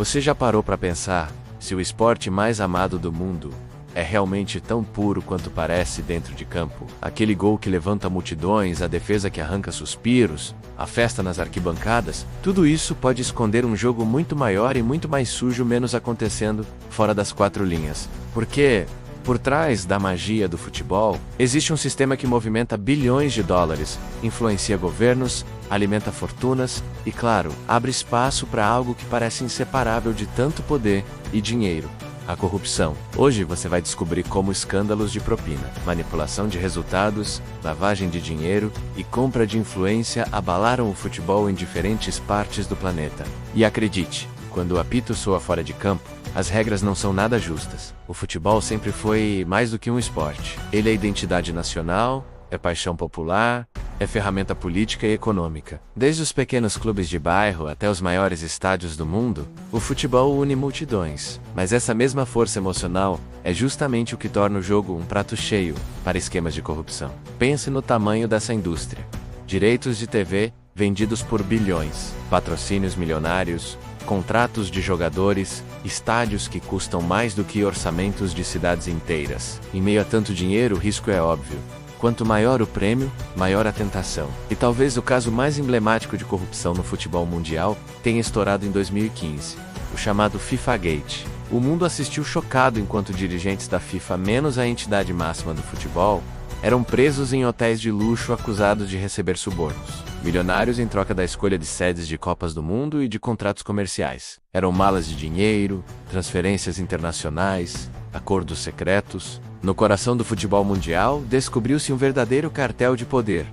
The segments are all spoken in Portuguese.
Você já parou para pensar se o esporte mais amado do mundo é realmente tão puro quanto parece dentro de campo? Aquele gol que levanta multidões, a defesa que arranca suspiros, a festa nas arquibancadas, tudo isso pode esconder um jogo muito maior e muito mais sujo menos acontecendo fora das quatro linhas. Porque por trás da magia do futebol, existe um sistema que movimenta bilhões de dólares, influencia governos, alimenta fortunas e, claro, abre espaço para algo que parece inseparável de tanto poder e dinheiro: a corrupção. Hoje você vai descobrir como escândalos de propina, manipulação de resultados, lavagem de dinheiro e compra de influência abalaram o futebol em diferentes partes do planeta. E acredite, quando o apito soa fora de campo, as regras não são nada justas. O futebol sempre foi mais do que um esporte. Ele é identidade nacional, é paixão popular, é ferramenta política e econômica. Desde os pequenos clubes de bairro até os maiores estádios do mundo, o futebol une multidões. Mas essa mesma força emocional é justamente o que torna o jogo um prato cheio para esquemas de corrupção. Pense no tamanho dessa indústria. Direitos de TV vendidos por bilhões, patrocínios milionários, contratos de jogadores, estádios que custam mais do que orçamentos de cidades inteiras. Em meio a tanto dinheiro, o risco é óbvio. Quanto maior o prêmio, maior a tentação. E talvez o caso mais emblemático de corrupção no futebol mundial tenha estourado em 2015, o chamado FIFA Gate. O mundo assistiu chocado enquanto dirigentes da FIFA, menos a entidade máxima do futebol, eram presos em hotéis de luxo acusados de receber subornos milionários em troca da escolha de sedes de Copas do Mundo e de contratos comerciais. Eram malas de dinheiro, transferências internacionais, acordos secretos. No coração do futebol mundial, descobriu-se um verdadeiro cartel de poder,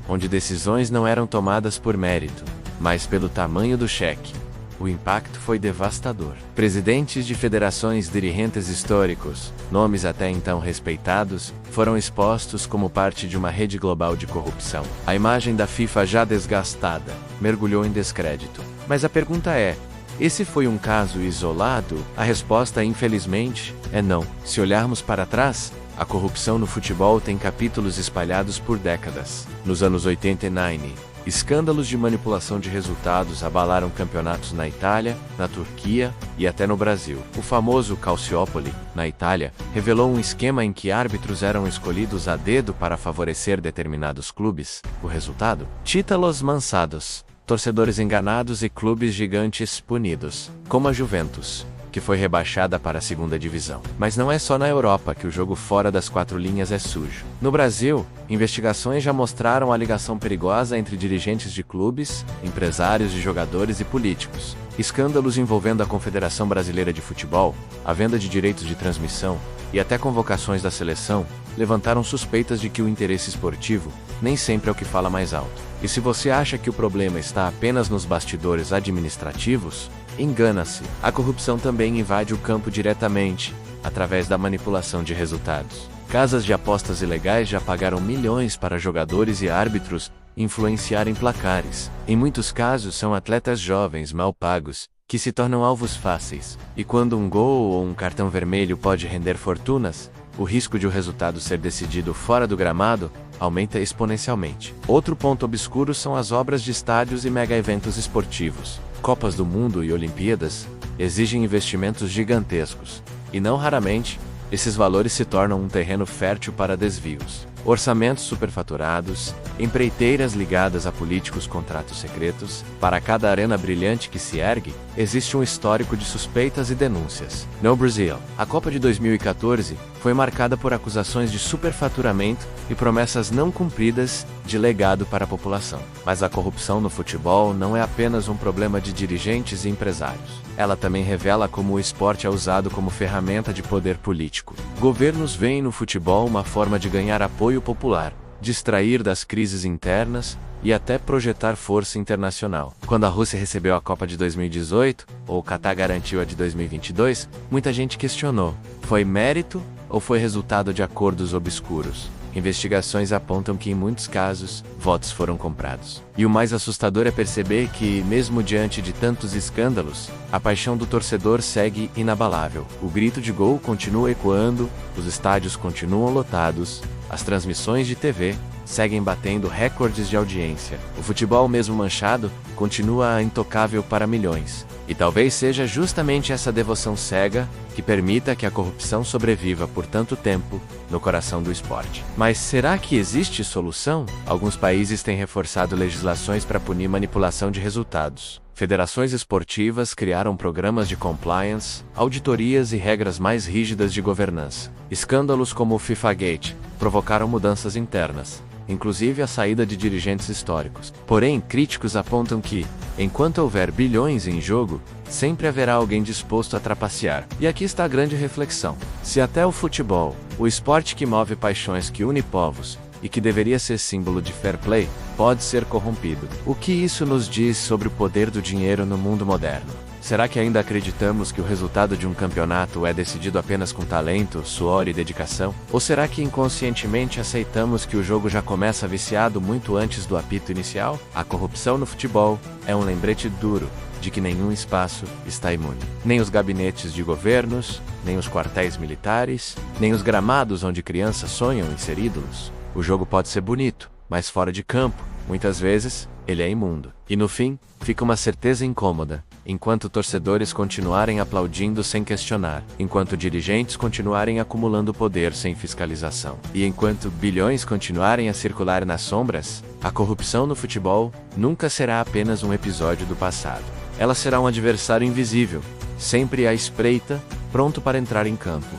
onde decisões não eram tomadas por mérito, mas pelo tamanho do cheque. O impacto foi devastador. Presidentes de federações, dirigentes históricos, nomes até então respeitados, foram expostos como parte de uma rede global de corrupção. A imagem da FIFA, já desgastada, mergulhou em descrédito. Mas a pergunta é: esse foi um caso isolado? A resposta, infelizmente, é não. Se olharmos para trás, a corrupção no futebol tem capítulos espalhados por décadas. Nos anos 89, escândalos de manipulação de resultados abalaram campeonatos na Itália, na Turquia e até no Brasil. O famoso Calciopoli, na Itália, revelou um esquema em que árbitros eram escolhidos a dedo para favorecer determinados clubes. O resultado? Títulos mansados, torcedores enganados e clubes gigantes punidos, como a Juventus, que foi rebaixada para a segunda divisão. Mas não é só na Europa que o jogo fora das quatro linhas é sujo. No Brasil, investigações já mostraram a ligação perigosa entre dirigentes de clubes, empresários de jogadores e políticos. Escândalos envolvendo a Confederação Brasileira de Futebol, a venda de direitos de transmissão e até convocações da seleção levantaram suspeitas de que o interesse esportivo nem sempre é o que fala mais alto. E se você acha que o problema está apenas nos bastidores administrativos, engana-se. A corrupção também invade o campo diretamente, através da manipulação de resultados. Casas de apostas ilegais já pagaram milhões para jogadores e árbitros influenciarem placares. Em muitos casos são atletas jovens mal pagos, que se tornam alvos fáceis. E quando um gol ou um cartão vermelho pode render fortunas, o risco de o resultado ser decidido fora do gramado aumenta exponencialmente. Outro ponto obscuro são as obras de estádios e mega-eventos esportivos. Copas do Mundo e Olimpíadas exigem investimentos gigantescos, e não raramente, esses valores se tornam um terreno fértil para desvios. Orçamentos superfaturados, empreiteiras ligadas a políticos, contratos secretos. Para cada arena brilhante que se ergue, existe um histórico de suspeitas e denúncias. No Brasil, a Copa de 2014 foi marcada por acusações de superfaturamento e promessas não cumpridas de legado para a população. Mas a corrupção no futebol não é apenas um problema de dirigentes e empresários. Ela também revela como o esporte é usado como ferramenta de poder político. Governos veem no futebol uma forma de ganhar apoio popular, distrair das crises internas e até projetar força internacional. Quando a Rússia recebeu a Copa de 2018, ou o Catar garantiu a de 2022, muita gente questionou: foi mérito ou foi resultado de acordos obscuros? Investigações apontam que, em muitos casos, votos foram comprados. E o mais assustador é perceber que, mesmo diante de tantos escândalos, a paixão do torcedor segue inabalável. O grito de gol continua ecoando, os estádios continuam lotados, as transmissões de TV seguem batendo recordes de audiência. O futebol, mesmo manchado, continua intocável para milhões. E talvez seja justamente essa devoção cega que permita que a corrupção sobreviva por tanto tempo no coração do esporte. Mas será que existe solução? Alguns países têm reforçado legislações para punir manipulação de resultados. Federações esportivas criaram programas de compliance, auditorias e regras mais rígidas de governança. Escândalos como o FIFA-Gate provocaram mudanças internas, inclusive a saída de dirigentes históricos. Porém, críticos apontam que, enquanto houver bilhões em jogo, sempre haverá alguém disposto a trapacear. E aqui está a grande reflexão. Se até o futebol, o esporte que move paixões que une povos, e que deveria ser símbolo de fair play, pode ser corrompido. O que isso nos diz sobre o poder do dinheiro no mundo moderno? Será que ainda acreditamos que o resultado de um campeonato é decidido apenas com talento, suor e dedicação? Ou será que inconscientemente aceitamos que o jogo já começa viciado muito antes do apito inicial? A corrupção no futebol é um lembrete duro de que nenhum espaço está imune. Nem os gabinetes de governos, nem os quartéis militares, nem os gramados onde crianças sonham em ser ídolos. O jogo pode ser bonito, mas fora de campo, muitas vezes, ele é imundo. E no fim, fica uma certeza incômoda, enquanto torcedores continuarem aplaudindo sem questionar, enquanto dirigentes continuarem acumulando poder sem fiscalização, e enquanto bilhões continuarem a circular nas sombras, a corrupção no futebol nunca será apenas um episódio do passado. Ela será um adversário invisível, sempre à espreita, pronto para entrar em campo.